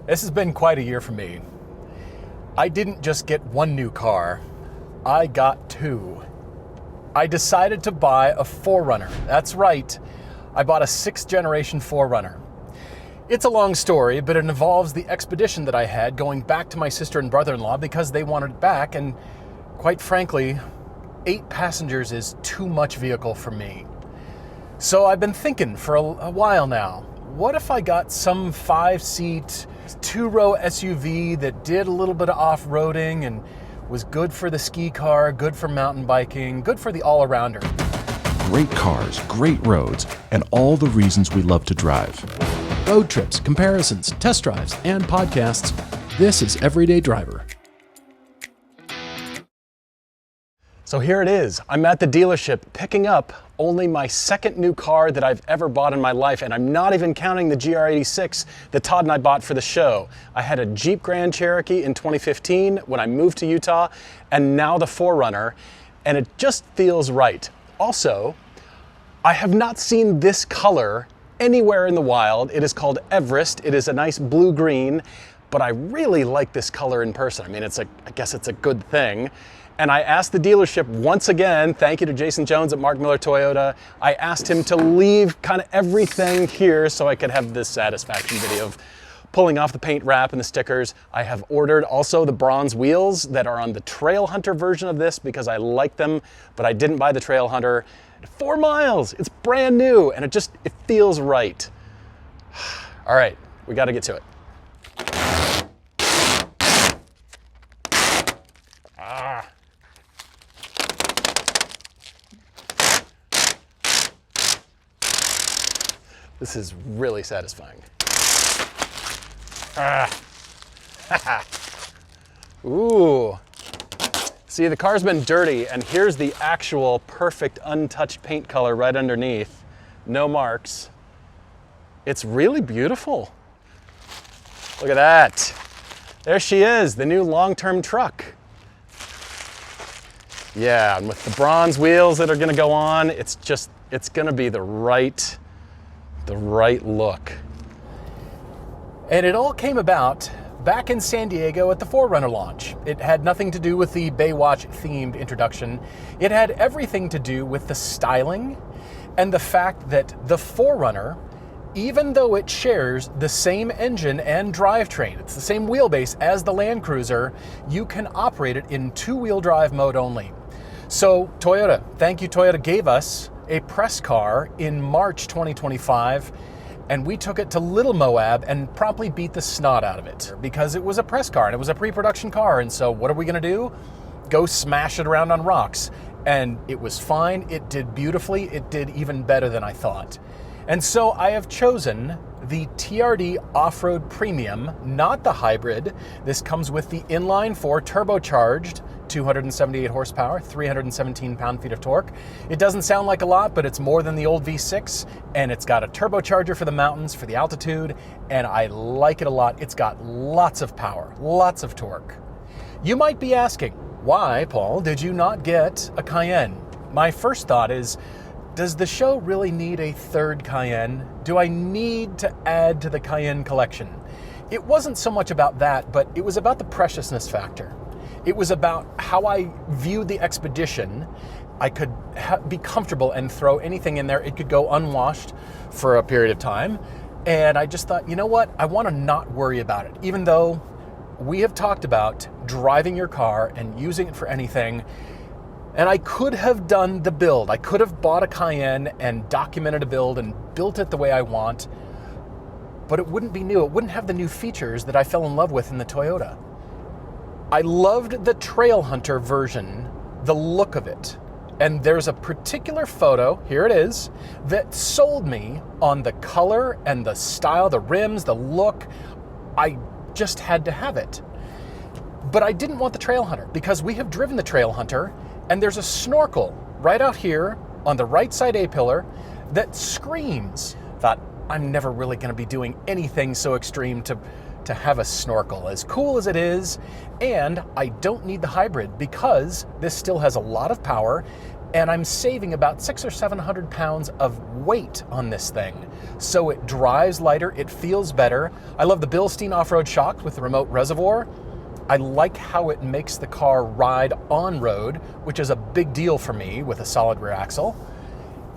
This has been quite a year for me. I didn't just get one new car, I got two. I decided to buy a 4Runner. That's right, I bought a 6th generation 4Runner. It's a long story, but it involves the expedition that I had going back to my sister and brother-in-law because they wanted it back, and quite frankly, 8 passengers is too much vehicle for me. So I've been thinking for a while now, what if I got some 5-seat, 2-row SUV that did a little bit of off-roading and was good for the ski car, good for mountain biking, good for the all-arounder. Great cars, great roads, and all the reasons we love to drive. Road trips, comparisons, test drives, and podcasts. This is Everyday Driver. So here it is. I'm at the dealership picking up only my 2nd new car that I've ever bought in my life, and I'm not even counting the GR86 that Todd and I bought for the show. I had a Jeep Grand Cherokee in 2015 when I moved to Utah, and now the 4Runner, and it just feels right. Also, I have not seen this color anywhere in the wild. It is called Everest. It is a nice blue-green, but I really like this color in person. I mean, I guess it's a good thing. And I asked the dealership once again, thank you to Jason Jones at Mark Miller Toyota, I asked him to leave kind of everything here so I could have this satisfaction video of pulling off the paint wrap and the stickers. I have ordered also the bronze wheels that are on the Trail Hunter version of this because I like them, but I didn't buy the Trail Hunter. 4 miles, it's brand new, and it feels right. All right, we gotta get to it. This is really satisfying. Ooh. See, the car's been dirty, and here's the actual perfect untouched paint color right underneath. No marks. It's really beautiful. Look at that. There she is, the new long-term truck. Yeah, and with the bronze wheels that are gonna go on, it's gonna be the right look. And it all came about back in San Diego at the 4Runner launch. It had nothing to do with the Baywatch themed introduction. It had everything to do with the styling and the fact that the 4Runner, even though it shares the same engine and drivetrain, it's the same wheelbase as the Land Cruiser, you can operate it in 2-wheel drive mode only. So Toyota, thank you Toyota, gave us a press car in March 2025, and we took it to Little Moab and promptly beat the snot out of it because it was a press car and it was a pre-production car. And so what are we gonna do? Go smash it around on rocks. And it was fine, it did beautifully, it did even better than I thought. And so I have chosen the TRD Off Road Premium, not the hybrid. This comes with the inline 4 turbocharged 278 horsepower, 317 pound-feet of torque. It doesn't sound like a lot, but it's more than the old V6, and it's got a turbocharger for the mountains, for the altitude, and I like it a lot. It's got lots of power, lots of torque. You might be asking, why, Paul, did you not get a Cayenne? My first thought is, does the show really need a 3rd Cayenne? Do I need to add to the Cayenne collection? It wasn't so much about that, but it was about the preciousness factor. It was about how I viewed the expedition. I could be comfortable and throw anything in there. It could go unwashed for a period of time. And I just thought, you know what? I want to not worry about it. Even though we have talked about driving your car and using it for anything, and I could have done the build. I could have bought a Cayenne and documented a build and built it the way I want, but it wouldn't be new. It wouldn't have the new features that I fell in love with in the Toyota. I loved the Trail Hunter version, the look of it. And there's a particular photo, here it is, that sold me on the color and the style, the rims, the look. I just had to have it. But I didn't want the Trail Hunter because we have driven the Trail Hunter, and there's a snorkel right out here on the right side A-pillar that screams. Thought, I'm never really gonna be doing anything so extreme to have a snorkel, as cool as it is. And I don't need the hybrid because this still has a lot of power and I'm saving about 600 or 700 pounds of weight on this thing. So it drives lighter, it feels better. I love the Bilstein off-road shocks with the remote reservoir. I like how it makes the car ride on road, which is a big deal for me with a solid rear axle.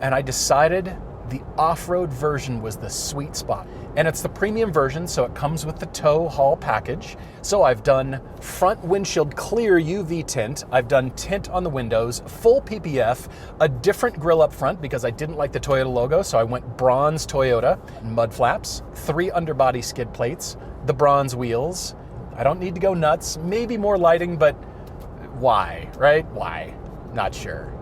And I decided the off-road version was the sweet spot. And it's the premium version, so it comes with the tow haul package. So I've done front windshield clear UV tint. I've done tint on the windows, full PPF, a different grille up front because I didn't like the Toyota logo, so I went bronze Toyota, mud flaps, 3 underbody skid plates, the bronze wheels. I don't need to go nuts, maybe more lighting, but why, right? Why? Not sure.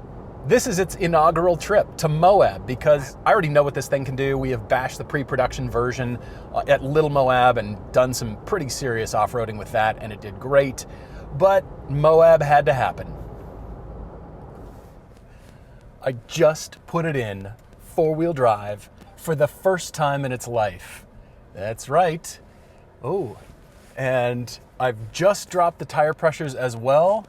This is its inaugural trip to Moab because I already know what this thing can do. We have bashed the pre-production version at Little Moab and done some pretty serious off-roading with that, and it did great. But Moab had to happen. I just put it in 4-wheel drive for the first time in its life. That's right. Oh, and I've just dropped the tire pressures as well.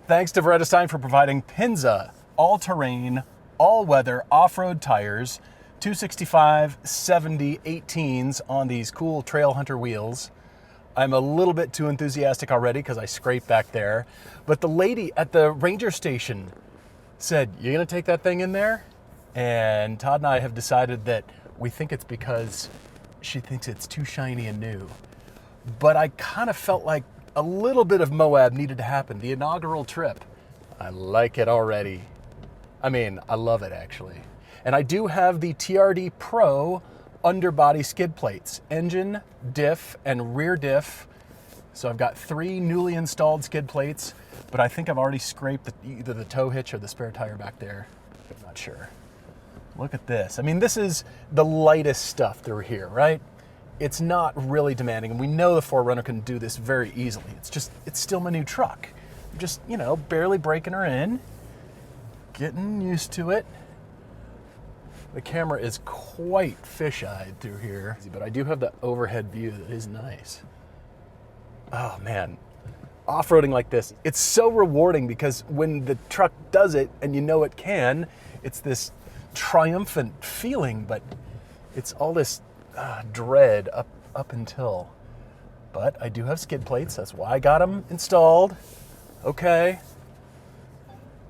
Thanks to Vredestein for providing Pinza all-terrain, all-weather off-road tires, 265, 70, 18s on these cool Trail Hunter wheels. I'm a little bit too enthusiastic already because I scraped back there. But the lady at the ranger station said, "You're gonna take that thing in there?" And Todd and I have decided that we think it's because she thinks it's too shiny and new. But I kind of felt like a little bit of Moab needed to happen, the inaugural trip. I like it already. I mean, I love it actually. And I do have the TRD Pro underbody skid plates, engine, diff, and rear diff. So I've got 3 newly installed skid plates, but I think I've already scraped either the tow hitch or the spare tire back there. I'm not sure. Look at this. I mean, this is the lightest stuff through here, right? It's not really demanding, and we know the 4Runner can do this very easily. It's still my new truck. I'm just, barely breaking her in. Getting used to it. The camera is quite fisheyed through here, but I do have the overhead view that is nice. Oh man, off-roading like this, it's so rewarding because when the truck does it and you know it can, it's this triumphant feeling, but it's all this dread up until. But I do have skid plates, that's why I got them installed. Okay.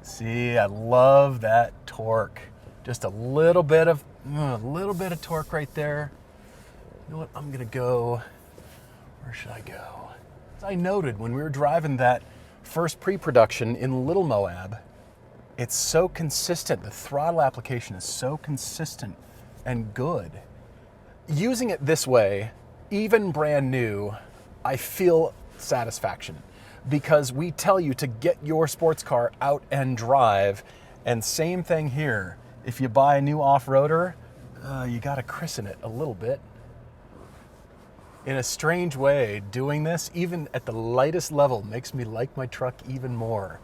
See, I love that torque. Just a little bit of torque right there. You know what? I'm gonna go. Where should I go? As I noted when we were driving that first pre-production in Little Moab, it's so consistent. The throttle application is so consistent and good. Using it this way, even brand new, I feel satisfaction. Because we tell you to get your sports car out and drive. And same thing here. If you buy a new off-roader, you gotta christen it a little bit. In a strange way, doing this, even at the lightest level, makes me like my truck even more.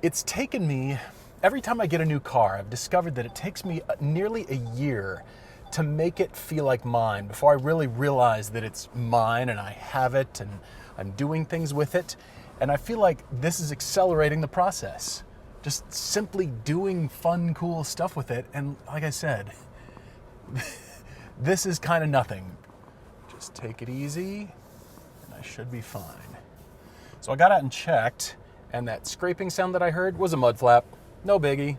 It's taken me, every time I get a new car, I've discovered that it takes me nearly a year to make it feel like mine before I really realize that it's mine and I have it and I'm doing things with it, and I feel like this is accelerating the process. Just simply doing fun, cool stuff with it, and like I said, this is kind of nothing. Just take it easy, and I should be fine. So I got out and checked, and that scraping sound that I heard was a mud flap. No biggie.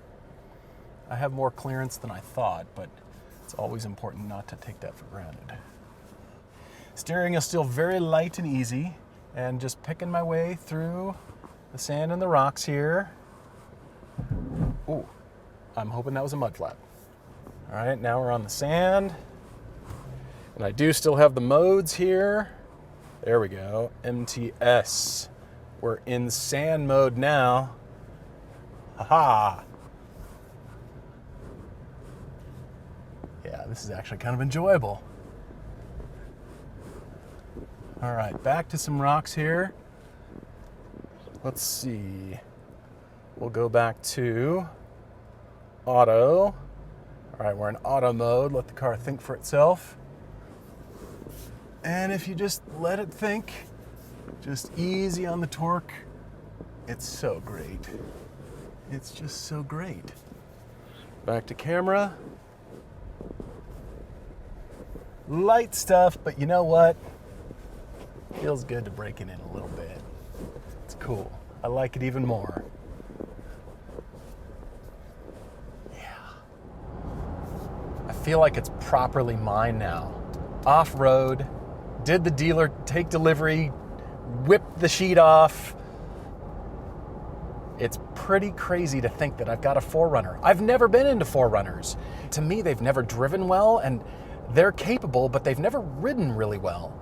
I have more clearance than I thought, but it's always important not to take that for granted. Steering is still very light and easy, and just picking my way through the sand and the rocks here. Ooh, I'm hoping that was a mud flap. All right, now we're on the sand. And I do still have the modes here. There we go, MTS. We're in sand mode now. Haha. Yeah, this is actually kind of enjoyable. All right, back to some rocks here. Let's see. We'll go back to auto. All right, we're in auto mode. Let the car think for itself. And if you just let it think, just easy on the torque, it's so great. It's just so great. Back to camera. Light stuff, but you know what? Feels good to break it in a little bit. It's cool. I like it even more. Yeah. I feel like it's properly mine now. Off-road, did the dealer take delivery, whipped the sheet off. It's pretty crazy to think that I've got a 4Runner. I've never been into 4Runners. To me, they've never driven well, and they're capable, but they've never ridden really well.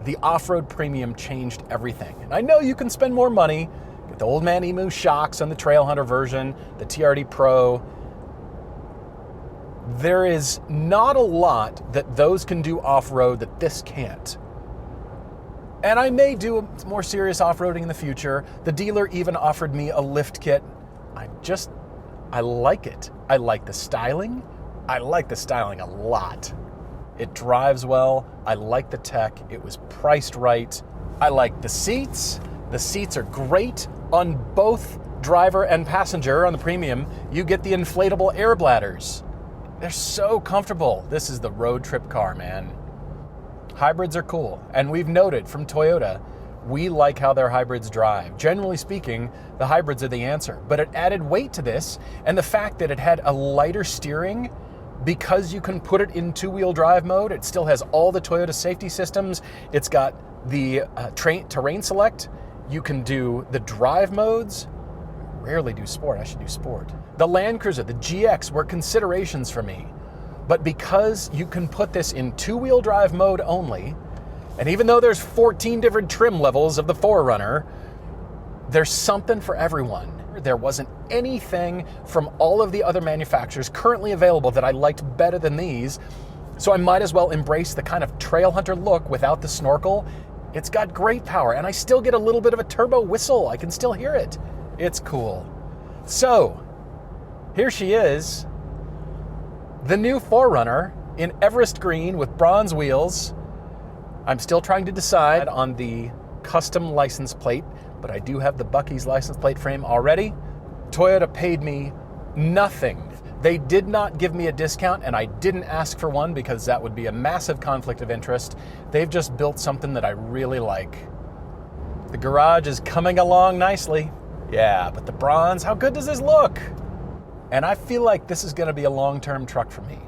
The off-road premium changed everything. And I know you can spend more money, get the old man emu shocks on the Trailhunter version, the TRD Pro. There is not a lot that those can do off-road that this can't. And I may do more serious off-roading in the future. The dealer even offered me a lift kit. I like it. I like the styling. I like the styling a lot. It drives well. I like the tech. It was priced right. I like the seats. The seats are great on both driver and passenger. On the premium, you get the inflatable air bladders. They're so comfortable. This is the road trip car, man. Hybrids are cool, and we've noted from Toyota, we like how their hybrids drive. Generally speaking, the hybrids are the answer, but it added weight to this, and the fact that it had a lighter steering, because you can put it in two-wheel drive mode, it still has all the Toyota safety systems. It's got the terrain select. You can do the drive modes. Rarely do sport. I should do sport. The Land Cruiser, the GX, were considerations for me. But because you can put this in two-wheel drive mode only, and even though there's 14 different trim levels of the 4Runner, there's something for everyone. There wasn't anything from all of the other manufacturers currently available that I liked better than these, so I might as well embrace the kind of trail hunter look without the snorkel. It's got great power, and I still get a little bit of a turbo whistle. I can still hear it. It's cool. So, here she is. The new 4Runner in Everest green with bronze wheels. I'm still trying to decide on the custom license plate, but I do have the Bucky's license plate frame already. Toyota paid me nothing. They did not give me a discount, and I didn't ask for one because that would be a massive conflict of interest. They've just built something that I really like. The garage is coming along nicely. Yeah, but the bronze, how good does this look? And I feel like this is going to be a long-term truck for me.